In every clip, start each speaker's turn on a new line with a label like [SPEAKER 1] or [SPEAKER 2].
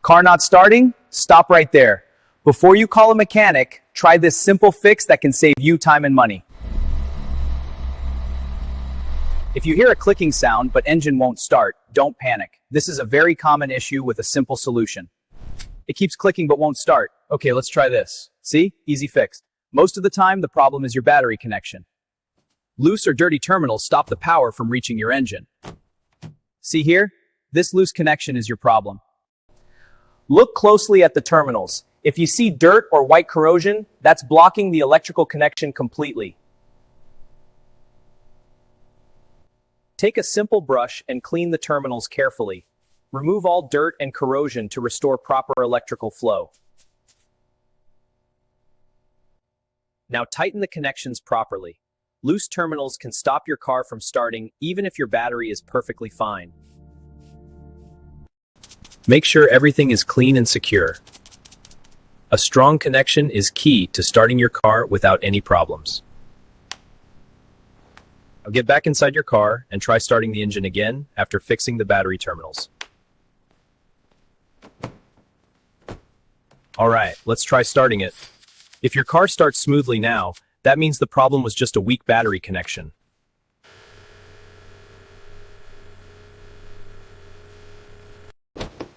[SPEAKER 1] Car not starting? Stop right there. Before you call a mechanic, try this simple fix that can save you time and money. If you hear a clicking sound but engine won't start, don't panic. This is a very common issue with a simple solution. It keeps clicking but won't start. Okay, let's try this. See? Easy fix. Most of the time, the problem is your battery connection. Loose or dirty terminals stop the power from reaching your engine. See here? This loose connection is your problem. Look closely at the terminals. If you see dirt or white corrosion, that's blocking the electrical connection completely. Take a simple brush and clean the terminals carefully. Remove all dirt and corrosion to restore proper electrical flow. Now tighten the connections properly. Loose terminals can stop your car from starting even if your battery is perfectly fine. Make sure everything is clean and secure. A strong connection is key to starting your car without any problems. Now get back inside your car and try starting the engine again after fixing the battery terminals. Alright, let's try starting it. If your car starts smoothly now, that means the problem was just a weak battery connection.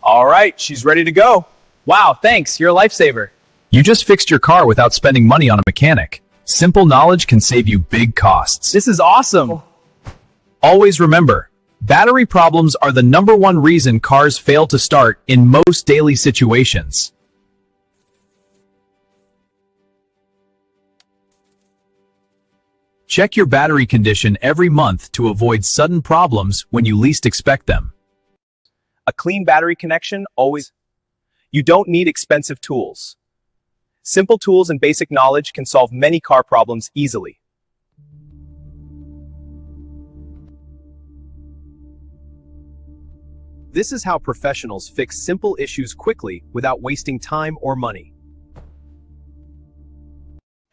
[SPEAKER 1] Alright, she's ready to go. Wow, thanks, you're a lifesaver. You just fixed your car without spending money on a mechanic. Simple knowledge can save you big costs. This is awesome. Always remember, battery problems are the #1 reason cars fail to start in most daily situations. Check your battery condition every month to avoid sudden problems when you least expect them. A clean battery connection always. You don't need expensive tools. Simple tools and basic knowledge can solve many car problems easily. This is how professionals fix simple issues quickly without wasting time or money.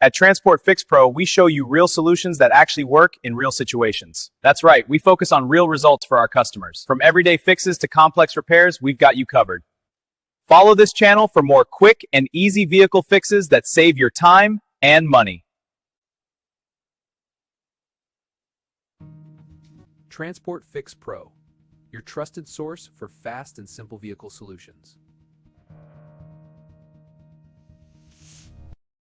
[SPEAKER 1] At Transport Fix Pro, we show you real solutions that actually work in real situations. That's right, we focus on real results for our customers. From everyday fixes to complex repairs, we've got you covered. Follow this channel for more quick and easy vehicle fixes that save your time and money.
[SPEAKER 2] Transport Fix Pro, your trusted source for fast and simple vehicle solutions.